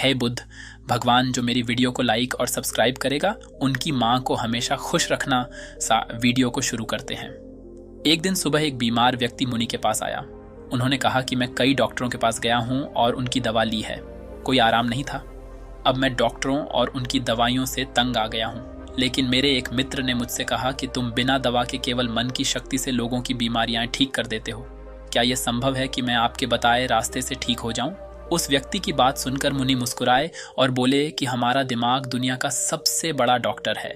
हे बुद्ध, भगवान जो मेरी वीडियो को लाइक और सब्सक्राइब करेगा उनकी माँ को हमेशा खुश रखना सा वीडियो को शुरू करते हैं। एक दिन सुबह एक बीमार व्यक्ति मुनि के पास आया। उन्होंने कहा कि मैं कई डॉक्टरों के पास गया हूँ और उनकी दवा ली है, कोई आराम नहीं था। अब मैं डॉक्टरों और उनकी दवाइयों से तंग आ गया हूँ, लेकिन मेरे एक मित्र ने मुझसे कहा कि तुम बिना दवा के केवल मन की शक्ति से लोगों की बीमारियां ठीक कर देते हो। क्या यह संभव है कि मैं आपके बताए रास्ते से ठीक हो जाऊं? उस व्यक्ति की बात सुनकर मुनि मुस्कुराए और बोले कि हमारा दिमाग दुनिया का सबसे बड़ा डॉक्टर है।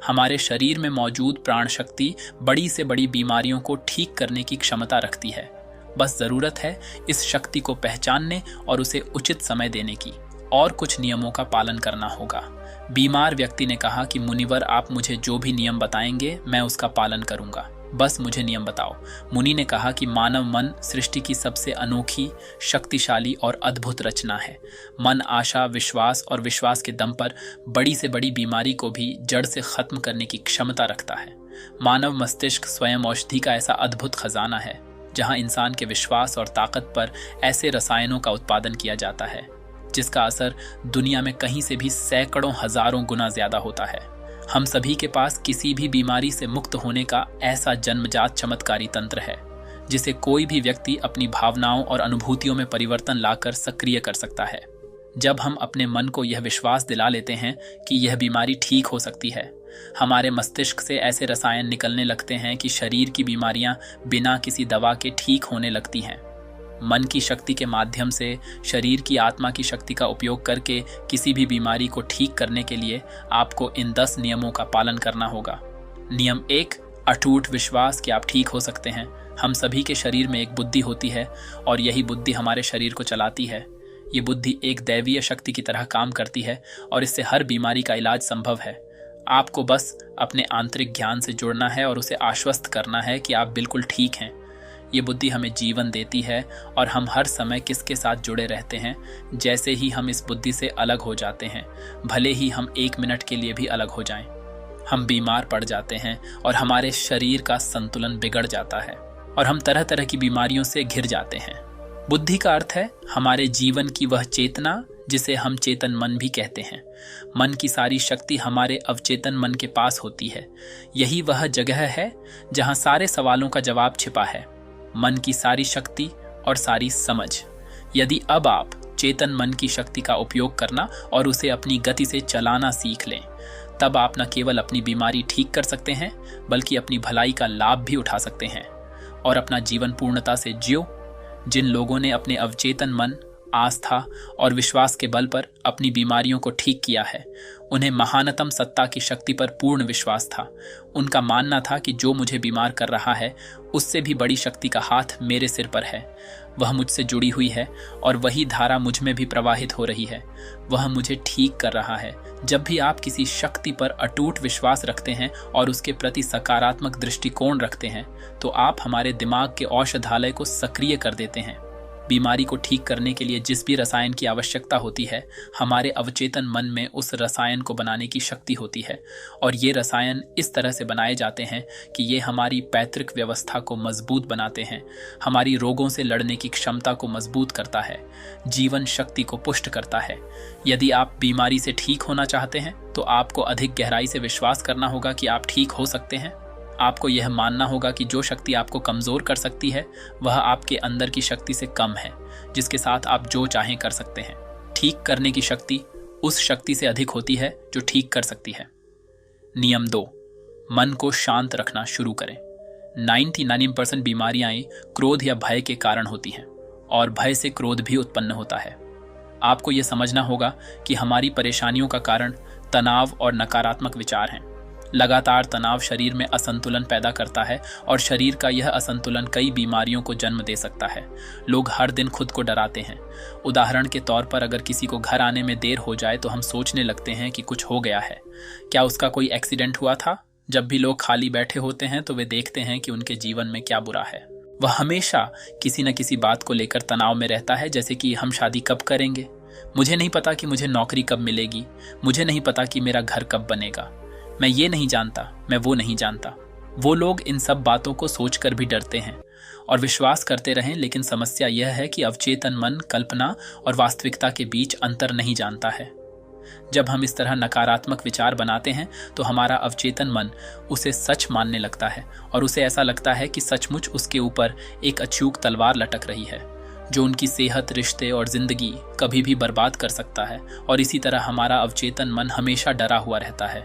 हमारे शरीर में मौजूद प्राण शक्ति बड़ी से बड़ी बीमारियों को ठीक करने की क्षमता रखती है। बस जरूरत है इस शक्ति को पहचानने और उसे उचित समय देने की, और कुछ नियमों का पालन करना होगा। बीमार व्यक्ति ने कहा कि मुनिवर, आप मुझे जो भी नियम बताएंगे मैं उसका पालन करूंगा, बस मुझे नियम बताओ। मुनि ने कहा कि मानव मन सृष्टि की सबसे अनोखी, शक्तिशाली और अद्भुत रचना है। मन आशा, विश्वास और विश्वास के दम पर बड़ी से बड़ी बीमारी को भी जड़ से खत्म करने की क्षमता रखता है। मानव मस्तिष्क स्वयं औषधि का ऐसा अद्भुत खजाना है, जहां इंसान के विश्वास और ताकत पर ऐसे रसायनों का उत्पादन किया जाता है जिसका असर दुनिया में कहीं से भी सैकड़ों हजारों गुना ज्यादा होता है। हम सभी के पास किसी भी बीमारी से मुक्त होने का ऐसा जन्मजात चमत्कारी तंत्र है जिसे कोई भी व्यक्ति अपनी भावनाओं और अनुभूतियों में परिवर्तन लाकर सक्रिय कर सकता है। जब हम अपने मन को यह विश्वास दिला लेते हैं कि यह बीमारी ठीक हो सकती है, हमारे मस्तिष्क से ऐसे रसायन निकलने लगते हैं कि शरीर की बीमारियां बिना किसी दवा के ठीक होने लगती हैं। मन की शक्ति के माध्यम से शरीर की आत्मा की शक्ति का उपयोग करके किसी भी बीमारी को ठीक करने के लिए आपको इन 10 नियमों का पालन करना होगा। नियम 1, अटूट विश्वास कि आप ठीक हो सकते हैं। हम सभी के शरीर में एक बुद्धि होती है और यही बुद्धि हमारे शरीर को चलाती है। ये बुद्धि एक दैवीय शक्ति की तरह काम करती है और इससे हर बीमारी का इलाज संभव है। आपको बस अपने आंतरिक ज्ञान से जुड़ना है और उसे आश्वस्त करना है कि आप बिल्कुल ठीक हैं। ये बुद्धि हमें जीवन देती है और हम हर समय किसके साथ जुड़े रहते हैं। जैसे ही हम इस बुद्धि से अलग हो जाते हैं, भले ही हम 1 मिनट के लिए भी अलग हो जाएं, हम बीमार पड़ जाते हैं और हमारे शरीर का संतुलन बिगड़ जाता है और हम तरह तरह की बीमारियों से घिर जाते हैं। बुद्धि का अर्थ है हमारे जीवन की वह चेतना जिसे हम चेतन मन भी कहते हैं। मन की सारी शक्ति हमारे अवचेतन मन के पास होती है। यही वह जगह है जहां सारे सवालों का जवाब छिपा है। मन की सारी शक्ति और सारी समझ। यदि अब आप चेतन मन की शक्ति का उपयोग करना और उसे अपनी गति से चलाना सीख लें, तब आप न केवल अपनी बीमारी ठीक कर सकते हैं बल्कि अपनी भलाई का लाभ भी उठा सकते हैं और अपना जीवन पूर्णता से जियो। जिन लोगों ने अपने अवचेतन मन, आस्था और विश्वास के बल पर अपनी बीमारियों को ठीक किया है, उन्हें महानतम सत्ता की शक्ति पर पूर्ण विश्वास था। उनका मानना था कि जो मुझे बीमार कर रहा है उससे भी बड़ी शक्ति का हाथ मेरे सिर पर है। वह मुझसे जुड़ी हुई है और वही धारा मुझ में भी प्रवाहित हो रही है। वह मुझे ठीक कर रहा है। जब भी आप किसी शक्ति पर अटूट विश्वास रखते हैं और उसके प्रति सकारात्मक दृष्टिकोण रखते हैं, तो आप हमारे दिमाग के औषधालय को सक्रिय कर देते हैं। बीमारी को ठीक करने के लिए जिस भी रसायन की आवश्यकता होती है, हमारे अवचेतन मन में उस रसायन को बनाने की शक्ति होती है और ये रसायन इस तरह से बनाए जाते हैं कि ये हमारी पैतृक व्यवस्था को मजबूत बनाते हैं, हमारी रोगों से लड़ने की क्षमता को मजबूत करता है, जीवन शक्ति को पुष्ट करता है। यदि आप बीमारी से ठीक होना चाहते हैं तो आपको अधिक गहराई से विश्वास करना होगा कि आप ठीक हो सकते हैं। आपको यह मानना होगा कि जो शक्ति आपको कमजोर कर सकती है वह आपके अंदर की शक्ति से कम है, जिसके साथ आप जो चाहें कर सकते हैं। ठीक करने की शक्ति उस शक्ति से अधिक होती है जो ठीक कर सकती है। नियम 2, मन को शांत रखना शुरू करें। 99% बीमारियां क्रोध या भय के कारण होती हैं और भय से क्रोध भी उत्पन्न होता है। आपको यह समझना होगा कि हमारी परेशानियों का कारण तनाव और नकारात्मक विचार हैं। लगातार तनाव शरीर में असंतुलन पैदा करता है और शरीर का यह असंतुलन कई बीमारियों को जन्म दे सकता है। लोग हर दिन खुद को डराते हैं। उदाहरण के तौर पर अगर किसी को घर आने में देर हो जाए तो हम सोचने लगते हैं कि कुछ हो गया है। क्या उसका कोई एक्सीडेंट हुआ था? जब भी लोग खाली बैठे होते हैं तो वे देखते हैं कि उनके जीवन में क्या बुरा है। वह हमेशा किसी न किसी बात को लेकर तनाव में रहता है, जैसे कि हम शादी कब करेंगे, मुझे नहीं पता कि मुझे नौकरी कब मिलेगी, मुझे नहीं पता कि मेरा घर कब बनेगा, मैं ये नहीं जानता, मैं वो नहीं जानता। वो लोग इन सब बातों को सोचकर भी डरते हैं और विश्वास करते रहें। लेकिन समस्या यह है कि अवचेतन मन कल्पना और वास्तविकता के बीच अंतर नहीं जानता है। जब हम इस तरह नकारात्मक विचार बनाते हैं तो हमारा अवचेतन मन उसे सच मानने लगता है और उसे ऐसा लगता है कि सचमुच उसके ऊपर एक अचूक तलवार लटक रही है जो उनकी सेहत, रिश्ते और जिंदगी कभी भी बर्बाद कर सकता है। और इसी तरह हमारा अवचेतन मन हमेशा डरा हुआ रहता है,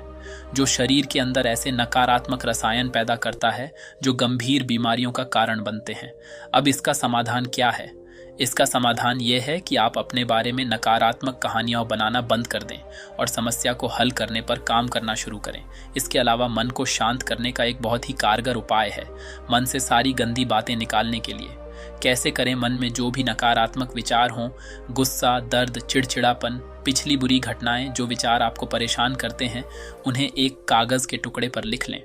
जो शरीर के अंदर ऐसे नकारात्मक रसायन पैदा करता है जो गंभीर बीमारियों का कारण बनते हैं। अब इसका समाधान क्या है? इसका समाधान यह है कि आप अपने बारे में नकारात्मक कहानियां बनाना बंद कर दें और समस्या को हल करने पर काम करना शुरू करें। इसके अलावा मन को शांत करने का एक बहुत ही कारगर उपाय है मन से सारी गंदी बातें निकालने के लिए। कैसे करें? मन में जो भी नकारात्मक विचार हों, गुस्सा, दर्द, चिड़चिड़ापन, पिछली बुरी घटनाएं, जो विचार आपको परेशान करते हैं, उन्हें एक कागज के टुकड़े पर लिख लें।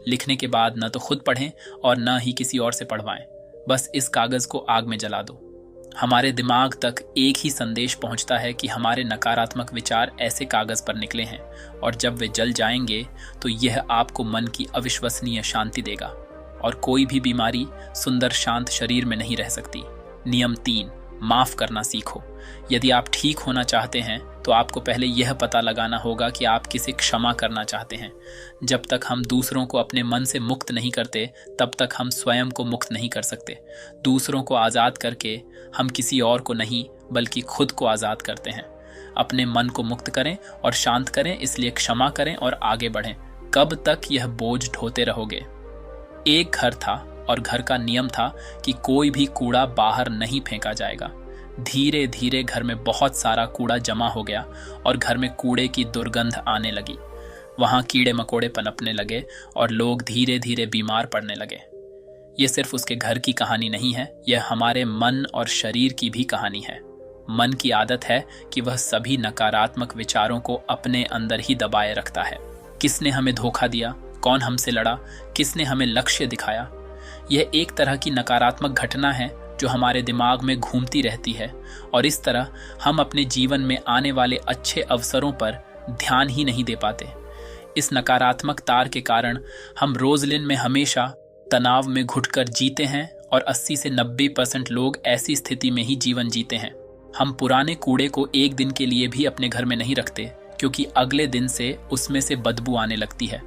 लिखने के बाद न तो खुद पढ़ें और न ही किसी और से पढ़वाएं। बस इस कागज को आग में जला दो। हमारे दिमाग तक एक ही संदेश पहुंचता है कि हमारे नकारात्मक विचार ऐसे कागज पर निकले हैं और जब वे जल जाएंगे तो यह आपको मन की अविश्वसनीय शांति देगा और कोई भी बीमारी सुंदर शांत शरीर में नहीं रह सकती। नियम 3, माफ करना सीखो। यदि आप ठीक होना चाहते हैं तो आपको पहले यह पता लगाना होगा कि आप किसे क्षमा करना चाहते हैं। जब तक हम दूसरों को अपने मन से मुक्त नहीं करते तब तक हम स्वयं को मुक्त नहीं कर सकते। दूसरों को आज़ाद करके हम किसी और को नहीं बल्कि खुद को आज़ाद करते हैं। अपने मन को मुक्त करें और शांत करें, इसलिए क्षमा करें और आगे बढ़ें। कब तक यह बोझ ढोते रहोगे? एक घर था और घर का नियम था कि कोई भी कूड़ा बाहर नहीं फेंका जाएगा। धीरे धीरे घर में बहुत सारा कूड़ा जमा हो गया और घर में कूड़े की दुर्गंध आने लगी। वहां कीड़े मकोड़े पनपने लगे और लोग धीरे धीरे बीमार पड़ने लगे। यह सिर्फ उसके घर की कहानी नहीं है, यह हमारे मन और शरीर की भी कहानी है। मन की आदत है कि वह सभी नकारात्मक विचारों को अपने अंदर ही दबाए रखता है। किसने हमें धोखा दिया? कौन हमसे लड़ा? किसने हमें लक्ष्य दिखाया? यह एक तरह की नकारात्मक घटना है जो हमारे दिमाग में घूमती रहती है और इस तरह हम अपने जीवन में आने वाले अच्छे अवसरों पर ध्यान ही नहीं दे पाते। इस नकारात्मक तार के कारण हम रोजलिन में हमेशा तनाव में घुटकर जीते हैं और 80 से 90% लोग ऐसी स्थिति में ही जीवन जीते हैं। हम पुराने कूड़े को एक दिन के लिए भी अपने घर में नहीं रखते क्योंकि अगले दिन से उसमें से बदबू आने लगती है।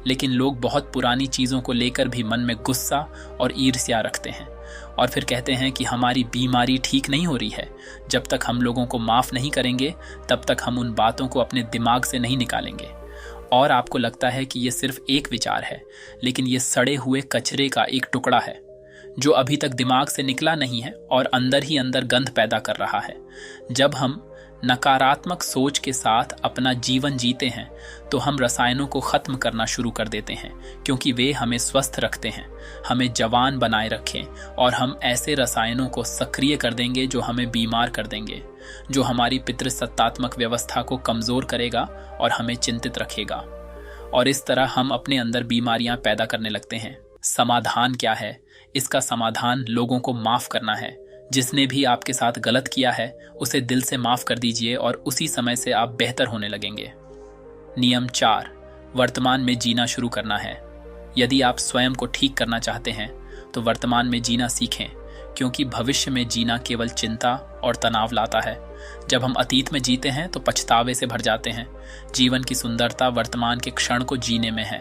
लेकिन लोग बहुत पुरानी चीज़ों को लेकर भी मन में गुस्सा और ईर्ष्या रखते हैं और फिर कहते हैं कि हमारी बीमारी ठीक नहीं हो रही है। जब तक हम लोगों को माफ़ नहीं करेंगे तब तक हम उन बातों को अपने दिमाग से नहीं निकालेंगे। और आपको लगता है कि ये सिर्फ एक विचार है, लेकिन ये सड़े हुए कचरे का एक टुकड़ा है जो अभी तक दिमाग से निकला नहीं है और अंदर ही अंदर गंध पैदा कर रहा है। जब हम नकारात्मक सोच के साथ अपना जीवन जीते हैं तो हम रसायनों को खत्म करना शुरू कर देते हैं क्योंकि वे हमें स्वस्थ रखते हैं, हमें जवान बनाए रखें, और हम ऐसे रसायनों को सक्रिय कर देंगे जो हमें बीमार कर देंगे, जो हमारी पितृसत्तात्मक व्यवस्था को कमजोर करेगा और हमें चिंतित रखेगा। और इस तरह हम अपने अंदर बीमारियां पैदा करने लगते हैं। समाधान क्या है? इसका समाधान लोगों को माफ करना है। जिसने भी आपके साथ गलत किया है उसे दिल से माफ कर दीजिए और उसी समय से आप बेहतर होने लगेंगे। नियम 4, वर्तमान में जीना शुरू करना है। यदि आप स्वयं को ठीक करना चाहते हैं तो वर्तमान में जीना सीखें, क्योंकि भविष्य में जीना केवल चिंता और तनाव लाता है। जब हम अतीत में जीते हैं तो पछतावे से भर जाते हैं। जीवन की सुंदरता वर्तमान के क्षण को जीने में है।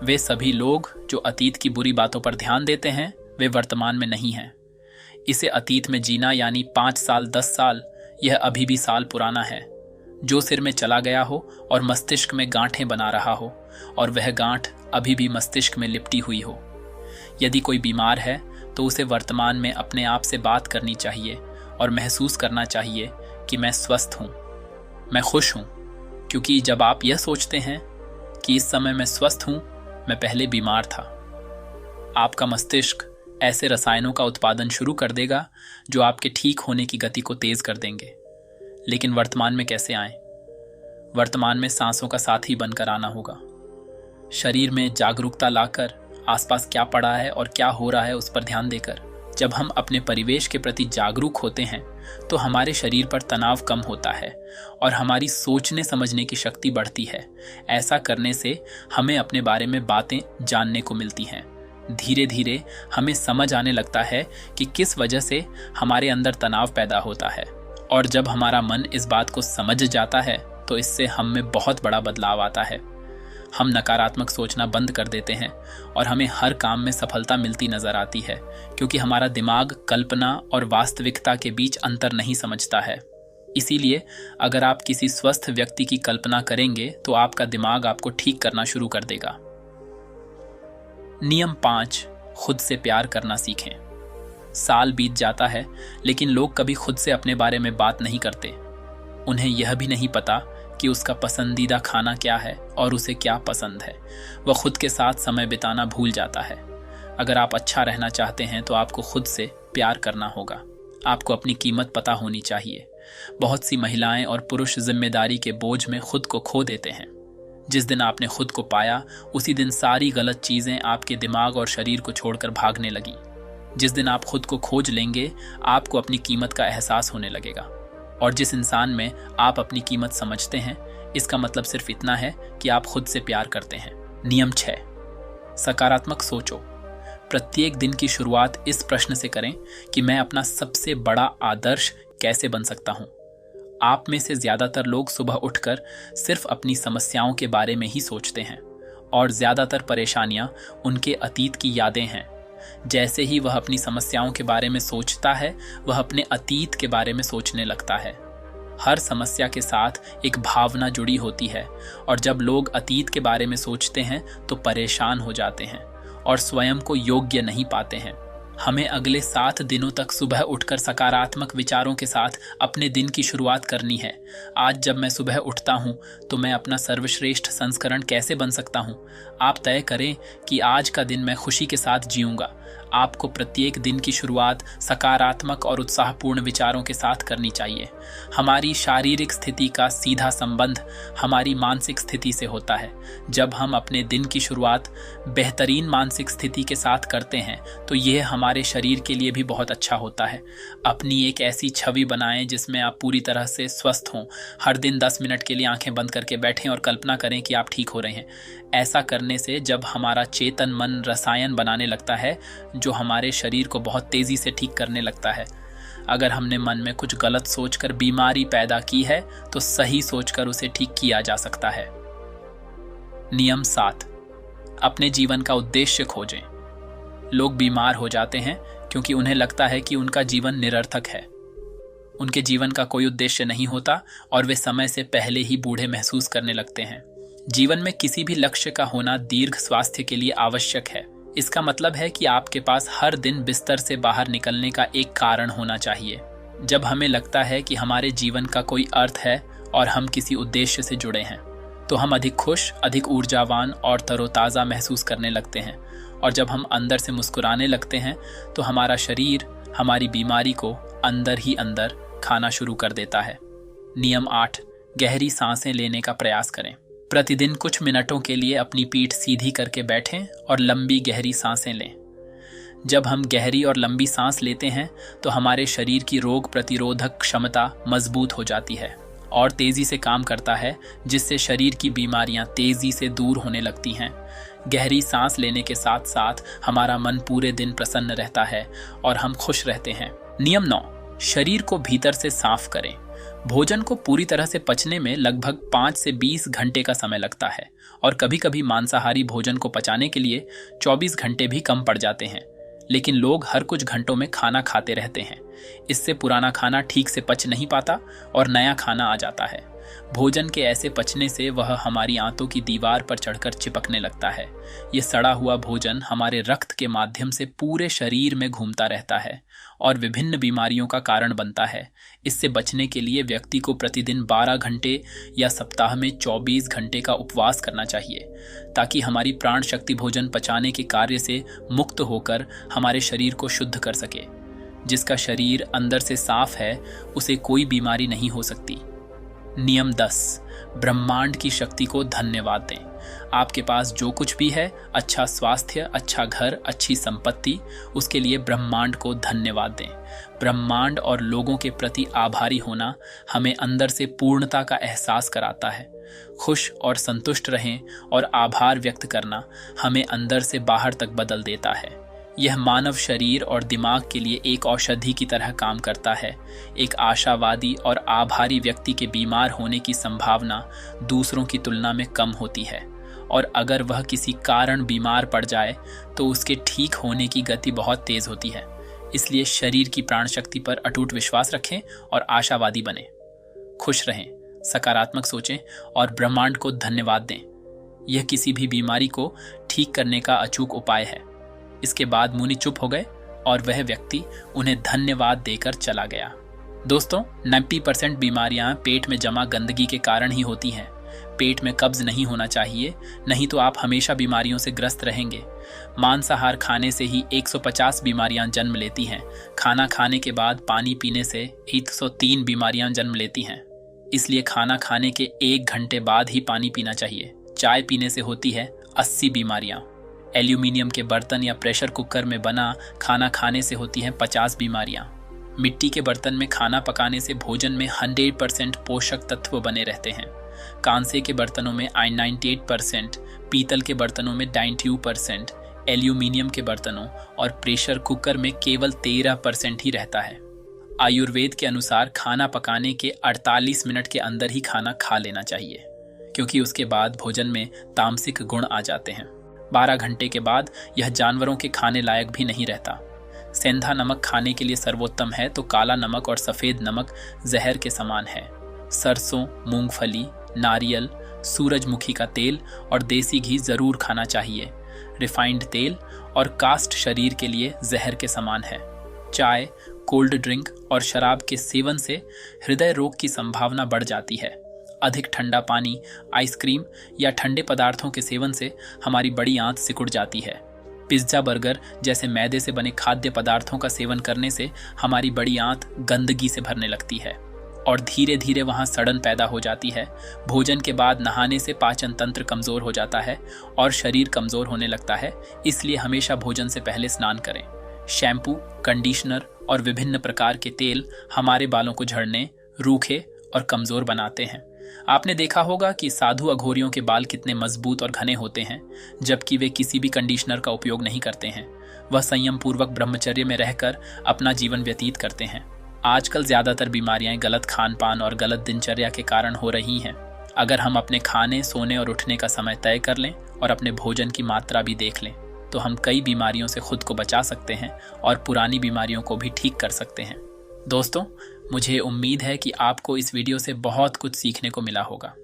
वे सभी लोग जो अतीत की बुरी बातों पर ध्यान देते हैं वे वर्तमान में नहीं हैं। इसे अतीत में जीना यानी 5 साल 10 साल, यह अभी भी साल पुराना है जो सिर में चला गया हो और मस्तिष्क में गांठें बना रहा हो और वह गांठ अभी भी मस्तिष्क में लिपटी हुई हो। यदि कोई बीमार है तो उसे वर्तमान में अपने आप से बात करनी चाहिए और महसूस करना चाहिए कि मैं स्वस्थ हूँ, मैं खुश हूँ। क्योंकि जब आप यह सोचते हैं कि इस समय मैं स्वस्थ हूँ, मैं पहले बीमार था, आपका मस्तिष्क ऐसे रसायनों का उत्पादन शुरू कर देगा जो आपके ठीक होने की गति को तेज कर देंगे। लेकिन वर्तमान में कैसे आएं? वर्तमान में सांसों का साथी बनकर आना होगा। शरीर में जागरूकता लाकर आसपास क्या पड़ा है और क्या हो रहा है उस पर ध्यान देकर। जब हम अपने परिवेश के प्रति जागरूक होते हैं तो हमारे शरीर पर तनाव कम होता है और हमारी सोचने समझने की शक्ति बढ़ती है। ऐसा करने से हमें अपने बारे में बातें जानने को मिलती हैं। धीरे धीरे हमें समझ आने लगता है कि किस वजह से हमारे अंदर तनाव पैदा होता है, और जब हमारा मन इस बात को समझ जाता है तो इससे हम में बहुत बड़ा बदलाव आता है। हम नकारात्मक सोचना बंद कर देते हैं और हमें हर काम में सफलता मिलती नजर आती है, क्योंकि हमारा दिमाग कल्पना और वास्तविकता के बीच अंतर नहीं समझता है। इसीलिए अगर आप किसी स्वस्थ व्यक्ति की कल्पना करेंगे तो आपका दिमाग आपको ठीक करना शुरू कर देगा। नियम 5, खुद से प्यार करना सीखें। साल बीत जाता है लेकिन लोग कभी खुद से अपने बारे में बात नहीं करते। उन्हें यह भी नहीं पता कि उसका पसंदीदा खाना क्या है और उसे क्या पसंद है। वह खुद के साथ समय बिताना भूल जाता है। अगर आप अच्छा रहना चाहते हैं तो आपको खुद से प्यार करना होगा। आपको अपनी कीमत पता होनी चाहिए। बहुत सी महिलाएं और पुरुष जिम्मेदारी के बोझ में खुद को खो देते हैं। जिस दिन आपने खुद को पाया उसी दिन सारी गलत चीजें आपके दिमाग और शरीर को छोड़कर भागने लगी। जिस दिन आप खुद को खोज लेंगे आपको अपनी कीमत का एहसास होने लगेगा, और जिस इंसान में आप अपनी कीमत समझते हैं इसका मतलब सिर्फ इतना है कि आप खुद से प्यार करते हैं। नियम 6, सकारात्मक सोचो। प्रत्येक दिन की शुरुआत इस प्रश्न से करें कि मैं अपना सबसे बड़ा आदर्श कैसे बन सकता हूं। आप में से ज्यादातर लोग सुबह उठकर सिर्फ अपनी समस्याओं के बारे में ही सोचते हैं, और ज्यादातर परेशानियां उनके अतीत की यादें हैं। जैसे ही वह अपनी समस्याओं के बारे में सोचता है वह अपने अतीत के बारे में सोचने लगता है। हर समस्या के साथ एक भावना जुड़ी होती है, और जब लोग अतीत के बारे में सोचते हैं तो परेशान हो जाते हैं और स्वयं को योग्य नहीं पाते हैं। हमें अगले 7 दिनों तक सुबह उठकर सकारात्मक विचारों के साथ अपने दिन की शुरुआत करनी है। आज जब मैं सुबह उठता हूं तो मैं अपना सर्वश्रेष्ठ संस्करण कैसे बन सकता हूं। आप तय करें कि आज का दिन मैं खुशी के साथ जीऊंगा। आपको प्रत्येक दिन की शुरुआत सकारात्मक और उत्साहपूर्ण विचारों के साथ करनी चाहिए। हमारी शारीरिक स्थिति का सीधा संबंध हमारी मानसिक स्थिति से होता है। जब हम अपने दिन की शुरुआत बेहतरीन मानसिक स्थिति के साथ करते हैं तो यह हमारे शरीर के लिए भी बहुत अच्छा होता है। अपनी एक ऐसी छवि बनाएं जिसमें आप पूरी तरह से स्वस्थ हों। हर दिन 10 मिनट के लिए आंखें बंद करके बैठें और कल्पना करें कि आप ठीक हो रहे हैं। ऐसा करने से जब हमारा चेतन मन रसायन बनाने लगता है जो हमारे शरीर को बहुत तेजी से ठीक करने लगता है। अगर हमने मन में कुछ गलत सोचकर बीमारी पैदा की है तो सही सोचकर उसे ठीक किया जा सकता है। नियम 7, अपने जीवन का उद्देश्य खोजें। लोग बीमार हो जाते हैं क्योंकि उन्हें लगता है कि उनका जीवन निरर्थक है। उनके जीवन का कोई उद्देश्य नहीं होता और वे समय से पहले ही बूढ़े महसूस करने लगते हैं। जीवन में किसी भी लक्ष्य का होना दीर्घ स्वास्थ्य के लिए आवश्यक है। इसका मतलब है कि आपके पास हर दिन बिस्तर से बाहर निकलने का एक कारण होना चाहिए। जब हमें लगता है कि हमारे जीवन का कोई अर्थ है और हम किसी उद्देश्य से जुड़े हैं तो हम अधिक खुश, अधिक ऊर्जावान और तरोताज़ा महसूस करने लगते हैं। और जब हम अंदर से मुस्कुराने लगते हैं तो हमारा शरीर हमारी बीमारी को अंदर ही अंदर खाना शुरू कर देता है। नियम 8, गहरी सांसें लेने का प्रयास करें। प्रतिदिन कुछ मिनटों के लिए अपनी पीठ सीधी करके बैठें और लंबी गहरी सांसें लें। जब हम गहरी और लंबी सांस लेते हैं तो हमारे शरीर की रोग प्रतिरोधक क्षमता मजबूत हो जाती है और तेजी से काम करता है, जिससे शरीर की बीमारियां तेजी से दूर होने लगती हैं। गहरी सांस लेने के साथ साथ हमारा मन पूरे दिन प्रसन्न रहता है और हम खुश रहते हैं। नियम 9, शरीर को भीतर से साफ करें। भोजन को पूरी तरह से पचने में लगभग 5 से 20 घंटे का समय लगता है और कभी-कभी मांसाहारी भोजन को पचाने के लिए 24 घंटे भी कम पड़ जाते हैं। लेकिन लोग हर कुछ घंटों में खाना खाते रहते हैं। इससे पुराना खाना ठीक से पच नहीं पाता और नया खाना आ जाता है। भोजन के ऐसे पचने से वह हमारी आंतों की दीवार पर चढ़कर चिपकने लगता है। ये सड़ा हुआ भोजन हमारे रक्त के माध्यम से पूरे शरीर में घूमता रहता है और विभिन्न बीमारियों का कारण बनता है। इससे बचने के लिए व्यक्ति को प्रतिदिन 12 घंटे या सप्ताह में 24 घंटे का उपवास करना चाहिए, ताकि हमारी प्राण शक्ति भोजन पचाने के कार्य से मुक्त होकर हमारे शरीर को शुद्ध कर सके। जिसका शरीर अंदर से साफ है उसे कोई बीमारी नहीं हो सकती। नियम 10, ब्रह्मांड की शक्ति को धन्यवाद दें। आपके पास जो कुछ भी है, अच्छा स्वास्थ्य, अच्छा घर, अच्छी संपत्ति, उसके लिए ब्रह्मांड को धन्यवाद दें। ब्रह्मांड और लोगों के प्रति आभारी होना हमें अंदर से पूर्णता का एहसास कराता है। खुश और संतुष्ट रहें और आभार व्यक्त करना हमें अंदर से बाहर तक बदल देता है। यह मानव शरीर और दिमाग के लिए एक औषधि की तरह काम करता है। एक आशावादी और आभारी व्यक्ति के बीमार होने की संभावना दूसरों की तुलना में कम होती है, और अगर वह किसी कारण बीमार पड़ जाए तो उसके ठीक होने की गति बहुत तेज होती है। इसलिए शरीर की प्राण शक्ति पर अटूट विश्वास रखें और आशावादी बनें। खुश रहें, सकारात्मक सोचें और ब्रह्मांड को धन्यवाद दें। यह किसी भी बीमारी को ठीक करने का अचूक उपाय है। इसके बाद मुनि चुप हो गए और वह व्यक्ति उन्हें धन्यवाद देकर चला गया। दोस्तों, 90% बीमारियां पेट में जमा गंदगी के कारण ही होती हैं। पेट में कब्ज नहीं होना चाहिए, नहीं तो आप हमेशा बीमारियों से ग्रस्त रहेंगे। मांसाहार खाने से ही 150 बीमारियां जन्म लेती हैं। खाना खाने के बाद पानी पीने से 103 बीमारियां जन्म लेती हैं। इसलिए खाना खाने के 1 घंटे बाद ही पानी पीना चाहिए। चाय पीने से होती है 80 बीमारियां। एल्यूमिनियम के बर्तन या प्रेशर कुकर में बना खाना खाने से होती हैं 50 बीमारियां। मिट्टी के बर्तन में खाना पकाने से भोजन में 100% पोषक तत्व बने रहते हैं। कांसे के बर्तनों में 98%, पीतल के बर्तनों में 92%, एल्यूमिनियम के बर्तनों और प्रेशर कुकर में केवल 13% ही रहता है। आयुर्वेद के अनुसार खाना पकाने के 48 मिनट के अंदर ही खाना खा लेना चाहिए, क्योंकि उसके बाद भोजन में तामसिक गुण आ जाते हैं। 12 घंटे के बाद यह जानवरों के खाने लायक भी नहीं रहता। सेंधा नमक खाने के लिए सर्वोत्तम है, तो काला नमक और सफ़ेद नमक जहर के समान है। सरसों, मूंगफली, नारियल, सूरजमुखी का तेल और देसी घी जरूर खाना चाहिए। रिफाइंड तेल और कास्ट शरीर के लिए जहर के समान है। चाय, कोल्ड ड्रिंक और शराब के सेवन से हृदय रोग की संभावना बढ़ जाती है। अधिक ठंडा पानी, आइसक्रीम या ठंडे पदार्थों के सेवन से हमारी बड़ी आंत सिकुड़ जाती है। पिज्जा, बर्गर जैसे मैदे से बने खाद्य पदार्थों का सेवन करने से हमारी बड़ी आंत गंदगी से भरने लगती है और धीरे धीरे वहां सड़न पैदा हो जाती है। भोजन के बाद नहाने से पाचन तंत्र कमजोर हो जाता है और शरीर कमजोर होने लगता है। इसलिए हमेशा भोजन से पहले स्नान करें। शैम्पू, कंडीशनर और विभिन्न प्रकार के तेल हमारे बालों को झड़ने, रूखे और कमजोर बनाते हैं। आपने देखा होगा कि साधु अघोरियों के बाल कितने मजबूत और घने होते हैं, जबकि वे किसी भी कंडीशनर का उपयोग नहीं करते हैं। वह संयम पूर्वक ब्रह्मचर्य में रहकर अपना जीवन व्यतीत करते हैं। आजकल ज्यादातर बीमारियां गलत खान पान और गलत दिनचर्या के कारण हो रही हैं। अगर हम अपने खाने, सोने और उठने का समय तय कर लें और अपने भोजन की मात्रा भी देख लें, तो हम कई बीमारियों से खुद को बचा सकते हैं और पुरानी बीमारियों को भी ठीक कर सकते हैं। दोस्तों, मुझे उम्मीद है कि आपको इस वीडियो से बहुत कुछ सीखने को मिला होगा।